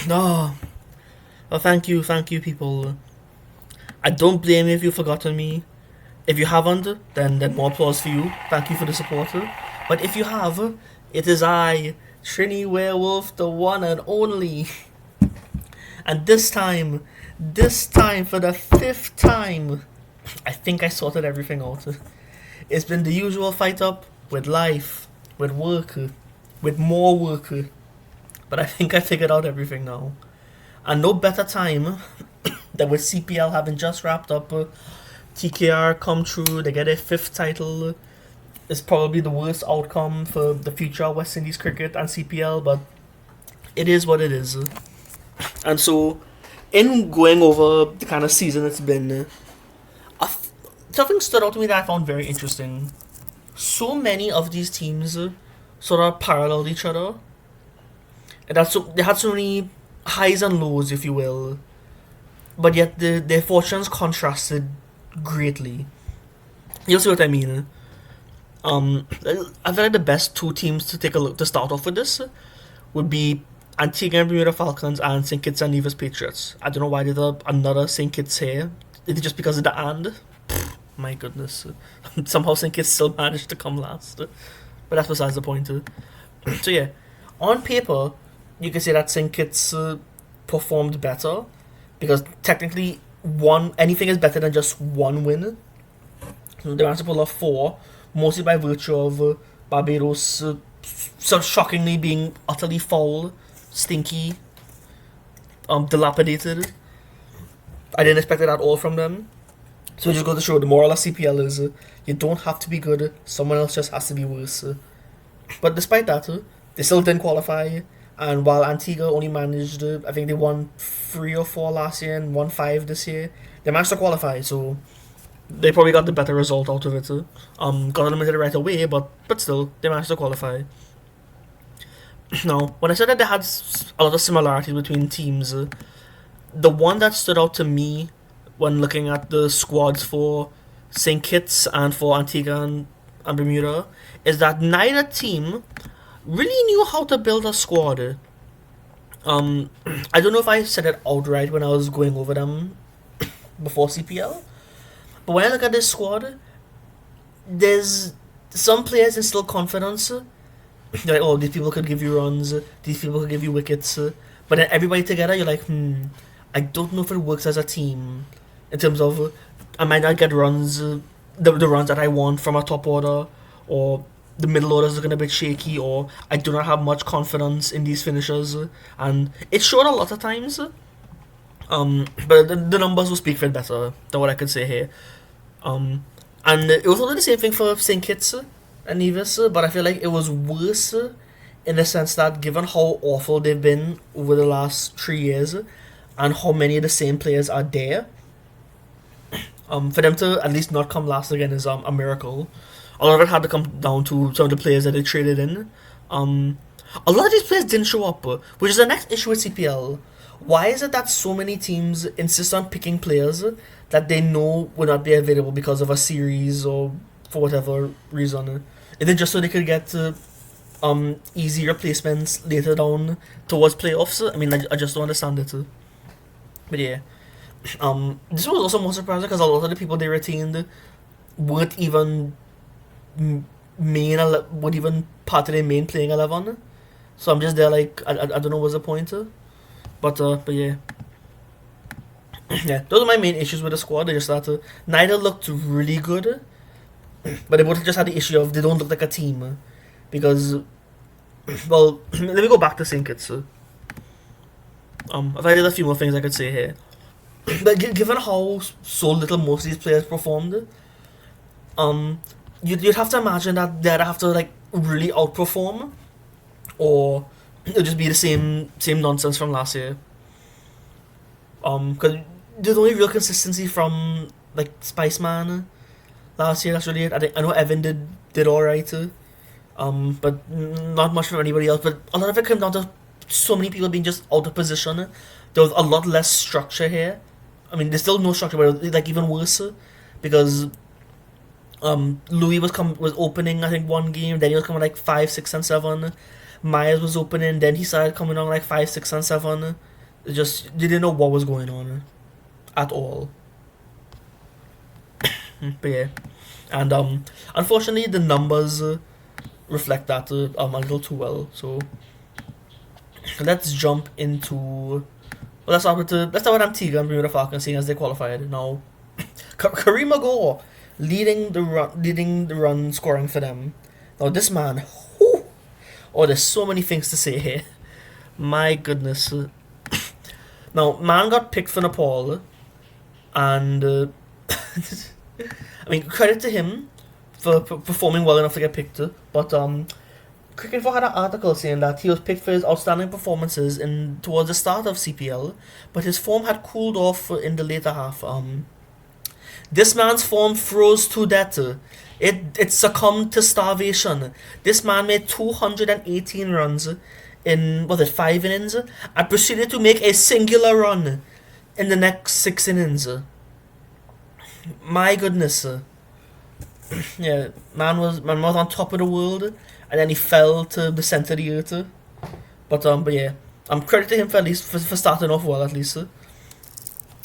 No. Well, thank you, people. I don't blame you if you've forgotten me. If you haven't, then more applause for you. Thank you for the support. But if you have, it is I, Trini Werewolf, the one and only. And this time for the fifth time, I think I sorted everything out. It's been the usual fight up with life, with work, with more work. But I think I figured out everything now. And no better time than with CPL having just wrapped up. TKR come true, they get a fifth title. It's probably the worst outcome for the future of West Indies cricket and CPL, but it is what it is. And so, in going over the kind of season it's been, something stood out to me that I found very interesting. So many of these teams sort of paralleled each other, and they had so many highs and lows, if you will, but yet their fortunes contrasted greatly. You'll see what I mean. I feel like the best two teams to take a look to start off with this would be Antigua and Bermuda Falcons and St. Kitts and Nevis Patriots. I don't know why there's another St. Kitts here. Is it just because of the and? My goodness. Somehow St. Kitts still managed to come last. But that's besides the point. So yeah, on paper, you can say that St. Kitts performed better because technically anything is better than just one win. So they managed to pull off four, mostly by virtue of Barbados so shockingly being utterly foul, stinky, dilapidated. I didn't expect it at all from them. So it just goes to show the moral of CPL is you don't have to be good, someone else just has to be worse. But despite that, they still didn't qualify. And while Antigua only managed, I think they won 3 or 4 last year and won 5 this year, they managed to qualify. So they probably got the better result out of it. Got eliminated right away, but still, they managed to qualify. Now, when I said that they had a lot of similarities between teams, the one that stood out to me when looking at the squads for St. Kitts and for Antigua and Bermuda is that neither team really knew how to build a squad. I don't know if I said it outright when I was going over them before CPL, but when I look at this squad, there's some players instill confidence. They're like, oh, these people could give you runs, these people could give you wickets, but then everybody together, you're like, I don't know if it works as a team. In terms of, I might not get runs, the runs that I want from a top order, or the middle orders are going to be shaky, or I do not have much confidence in these finishers, and it showed a lot of times. But the numbers will speak for it better than what I could say here. And it was also the same thing for St. Kitts and Nevis, but I feel like it was worse in the sense that given how awful they've been over the last 3 years, and how many of the same players are there, for them to at least not come last again is a miracle. A lot of it had to come down to some of the players that they traded in. A lot of these players didn't show up, which is the next issue with CPL. Why is it that so many teams insist on picking players that they know will not be available because of a series or for whatever reason? Is it just so they could get easy replacements later down towards playoffs? I mean, I just don't understand it. But yeah. This was also more surprising because a lot of the people they retained weren't even weren't even part of their main playing 11. So I'm just there like I don't know what's the point. But yeah. Yeah, those are my main issues with the squad. They just that neither looked really good, but they both just had the issue of they don't look like a team because well let me go back to St. Kitts. If I did a few more things I could say here. But given how so little most of these players performed, you'd have to imagine that they'd have to like really outperform, or it'll just be the same nonsense from last year. Because there's only real consistency from like Spiceman last year. That's really it. I know Evan did alright, but not much from anybody else. But a lot of it came down to so many people being just out of position. There was a lot less structure here. I mean, there's still no structure, but it was, like even worse because Louis was opening I think one game, then he was coming like 5, 6, and 7. Myers was opening, then he started coming on like 5, 6, and 7. Just they didn't know what was going on at all. But yeah, and unfortunately the numbers reflect that a little too well. So let's jump into. Let's start with Antigua and Bermuda Falcons, seeing as they qualified now. Kareem Agor leading the run scoring for them. Now this man, whew, oh, there's so many things to say here. My goodness. Now man got picked for Nepal, and I mean credit to him for performing well enough to get picked. But Cricket had an article saying that he was picked for his outstanding performances in towards the start of CPL, but his form had cooled off in the later half. This man's form froze to death. It succumbed to starvation. This man made 218 runs in, was it, 5 innings, and proceeded to make a singular run in the next 6 innings. My goodness. Yeah, man was on top of the world, and then he fell to the center of the earth. But yeah, credit to him for at least for starting off well at least.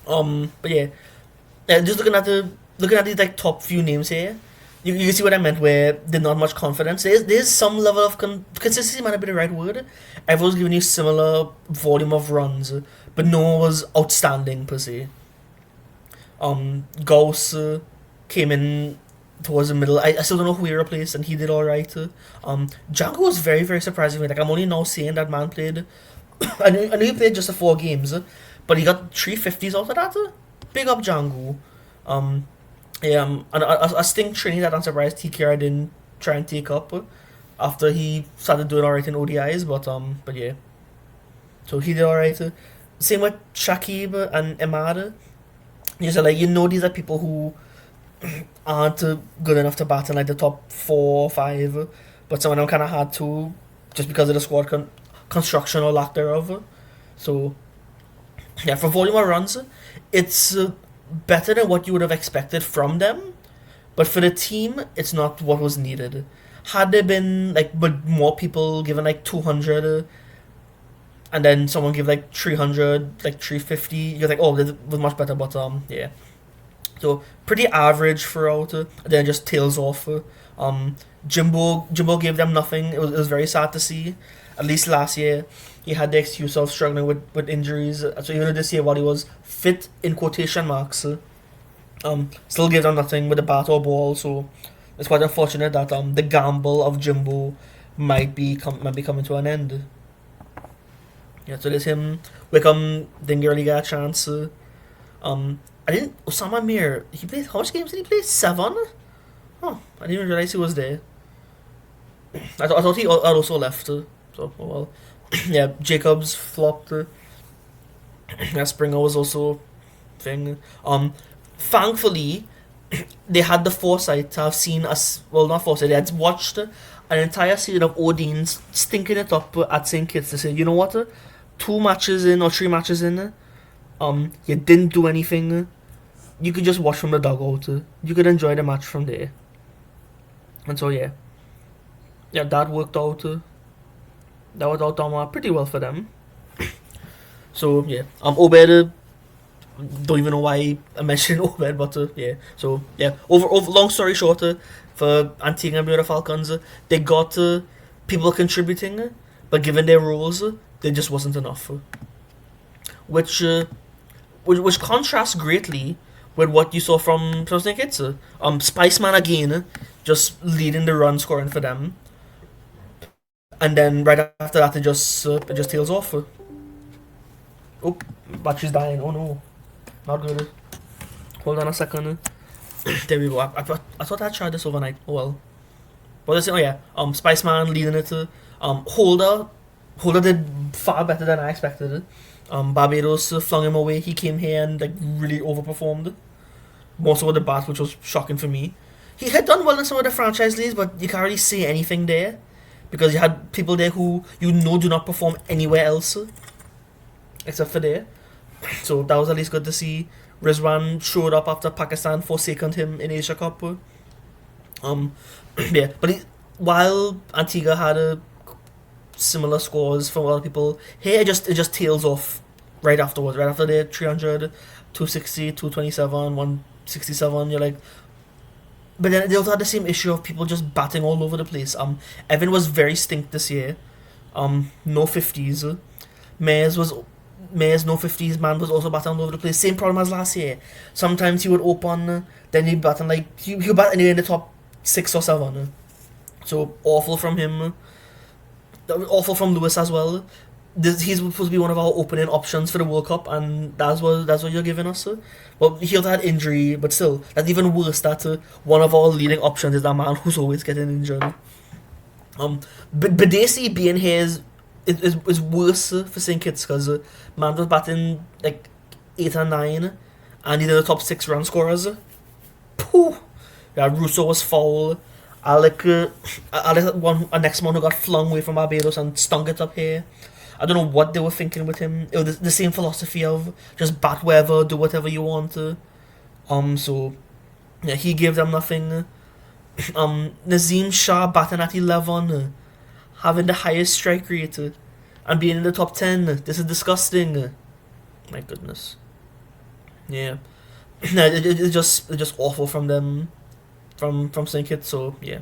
But yeah, just looking at these like top few names here, you can see what I meant where there's not much confidence. There's some level of consistency might not be the right word. Everyone's giving you similar volume of runs, but no one was outstanding per se. Gauss came in towards the middle. I still don't know who he replaced, and he did all right. Django was very very surprising me. Like I'm only now seeing that man played. I knew he played just the 4 games, but he got 350s out of that. Big up Django. Yeah, and I think training that I'm surprised TKR didn't try and take up after he started doing alright in ODIs, but yeah. So he did alright. Same with Shakib and Emad. These are people who aren't good enough to bat in like the top 4 or 5, but some of them kind of had to just because of the squad construction or lack thereof. So yeah, for volume of runs, it's better than what you would have expected from them, but for the team, it's not what was needed. Had there been like, but more people given like 200, and then someone give like 300, like 350, you're like, oh, this was much better. But yeah. So pretty average throughout, and then just tails off. Jimbo gave them nothing. It was very sad to see. At least last year, he had the excuse of struggling with injuries. So even this year, while he was fit in quotation marks, still gave them nothing with a bat or ball. So it's quite unfortunate that the gamble of Jimbo might be coming to an end. Yeah, so there's him. Wickham didn't really get a chance. I didn't. Osama Mir. He played. How much games did he play? 7. Oh, I didn't even realize he was there. I thought he also left. So oh well. Yeah, Jacobs flopped. Yeah, Springer was also thing. Thankfully, they had the foresight to have seen us. Well, not foresight. They had watched an entire season of Odin's stinking it up at St. Kitts to say, you know what? 2 matches in or 3 matches in, you didn't do anything. You could just watch from the dugout. You could enjoy the match from there. And so yeah, that worked out. That worked out pretty well for them. So yeah, Obed. Don't even know why I mentioned Obed, but yeah. So yeah, over long story short, for Antigua and Bermuda Falcons, they got people contributing, but given their roles, there just wasn't enough. Which contrasts greatly with what you saw from St. Kitts. Spiceman again, just leading the run scoring for them, and then right after that it just tails off. Oh, battery's dying. Oh no, not good. Hold on a second. There we go. I thought I tried this overnight. Oh well. But let's see. Oh yeah. Spiceman leading it. Holder did far better than I expected. Barbados flung him away. He came here and like really overperformed. More so with the bat, which was shocking for me. He had done well in some of the franchise leagues, but you can't really say anything there because you had people there who do not perform anywhere else except for there. So that was at least good to see. Rizwan showed up after Pakistan forsaken him in Asia Cup. Yeah, but while Antigua had similar scores from other people, here it just tails off right afterwards, right after the 300, 260, 227, 167. You're like, but then they also had the same issue of people just batting all over the place. Evan was very stink this year. No 50s. Mays was Mays no 50s man was also batting all over the place. Same problem as last year. Sometimes he would open, then he'd bat like he would bat anywhere in the top 6 or 7. So awful from him. Awful from Lewis as well. He's supposed to be one of our opening options for the World Cup, and that's what you're giving us. Well, he also had injury, but still, that's even worse. That one of our leading options is that man who's always getting injured. But Badesi being here is worse for St Kitts because man was batting like 8 or 9, and he's in the top 6 run scorers. Pooh. Yeah, Russo was foul. I like a next one who got flung away from Barbados and stung it up here. I don't know what they were thinking with him. It was the same philosophy of just bat wherever, do whatever you want. So yeah, he gave them nothing. Nazim Shah batting at 11, having the highest strike rate, and being in the top 10. This is disgusting. My goodness. Yeah, it's just awful from them, from St Kitts. So yeah,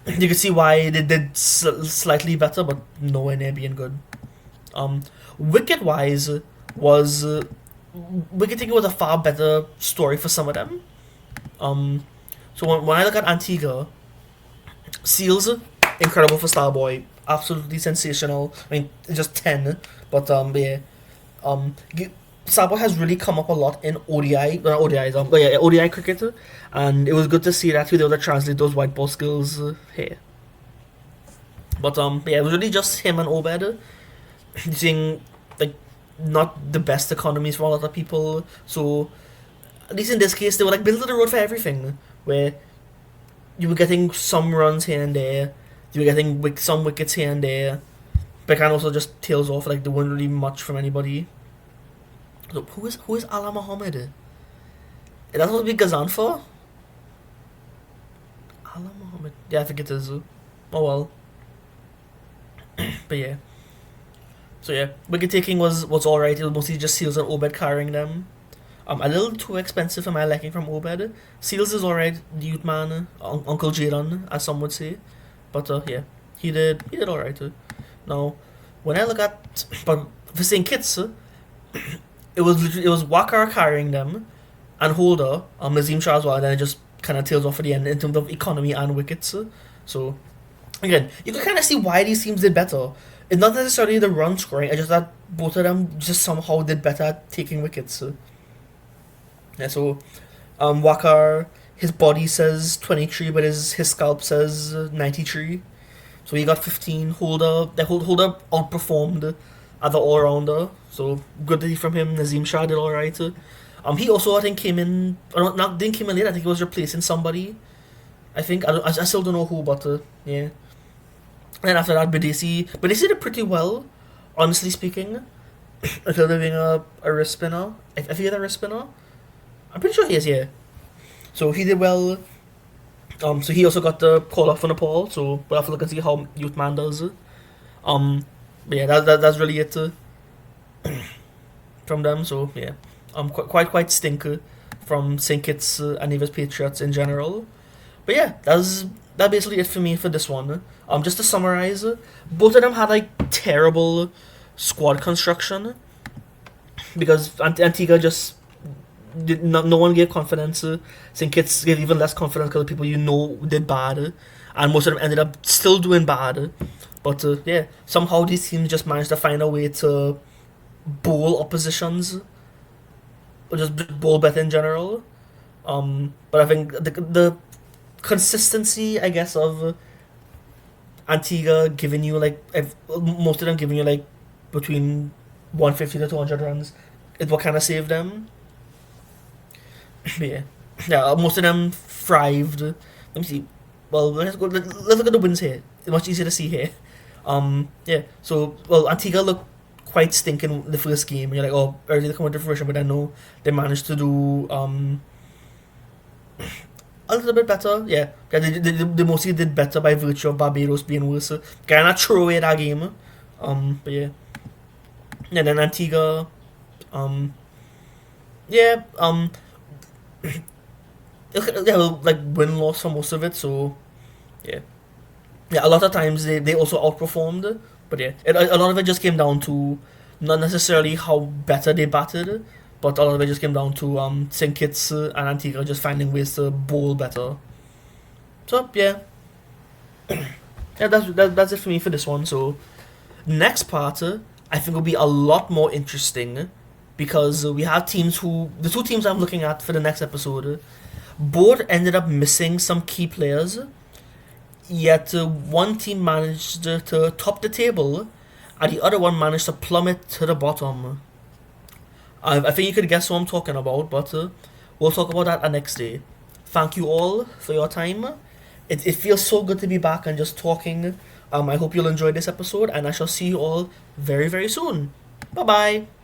you can see why they did slightly better, but nowhere near being good. Wicket wise was Wicket think it was a far better story for some of them. So when I look at Antigua, Seals, incredible for Starboy, absolutely sensational. I mean, just 10, but yeah. Starboy has really come up a lot in ODI, not ODIs, but yeah, ODI cricket, and it was good to see that we were able to translate those white ball skills here. But yeah, it was really just him and Obed, using like not the best economies for a lot of people. So at least in this case, they were like building the road for everything, where you were getting some runs here and there, you were getting some wickets here and there, but can also just tails off. Like there weren't really much from anybody. So who is Ala Muhammad? Is that supposed to be Gazan for? Ala Muhammad. Yeah, I think it is. Oh well. But yeah. So yeah, wicket taking was alright. It was mostly just Seals and Obed carrying them. A little too expensive for my liking from Obed. Seals is alright, the youth man, Uncle Jadon, as some would say. But yeah, he did alright. Now, when I look at, but for St Kitts, it was Wakar carrying them, and Holder, Nazim Shah as well, and then it just kind of tails off at the end in terms of economy and wickets. So again, you can kind of see why these teams did better. It's not necessarily the run scoring. I just that both of them just somehow did better at taking wickets. Yeah, so Wakar, his body says 23, but his scalp says 93. So he got 15. Holder outperformed as an all rounder. So good to see from him. Nazim Shah did alright. He also I think came in. Or not didn't came in late. I think he was replacing somebody. I think I still don't know who, but yeah. And after that, Badesi did pretty well, honestly speaking. Until there being a wrist spinner. If he had a wrist spinner, I'm pretty sure he is. Yeah. So he did well. So he also got the call up from Nepal. So we'll have to look and see how Youth Man does. But yeah, that's really it from them. So yeah, quite stinker from St Kitts and Nevis Patriots in general. But yeah, that's basically it for me for this one. Just to summarize, both of them had like terrible squad construction because Antigua just no one gave confidence. St Kitts gave even less confidence because the people did bad, and most of them ended up still doing bad. But yeah, somehow these teams just managed to find a way to bowl oppositions, or just bowl better in general. But I think the consistency, I guess, of Antigua giving you like most of them giving you like between 150 to 200 runs is what kind of saved them. Yeah, most of them thrived. Let me see. Well, let's look at the wins here. It's much easier to see here. Yeah. So Antigua looked quite stinking the first game. And you're like, oh, early to come into fruition, but I know they managed to do a little bit better. Yeah, they mostly did better by virtue of Barbados being worse. Kinda throw away that game. But yeah. And then Antigua, yeah, yeah, like win loss for most of it. So yeah, yeah. A lot of times they also outperformed, but yeah, a lot of it just came down to not necessarily how better they batted, but a lot of it just came down to St. Kitts and Antigua just finding ways to bowl better. So yeah, yeah, that's it for me for this one. So next part, I think will be a lot more interesting because we have teams who the two teams I'm looking at for the next episode both ended up missing some key players. Yet one team managed to top the table, and the other one managed to plummet to the bottom. I think you could guess what I'm talking about, but we'll talk about that next day. Thank you all for your time. It feels so good to be back and just talking. I hope you'll enjoy this episode, and I shall see you all very, very soon. Bye bye.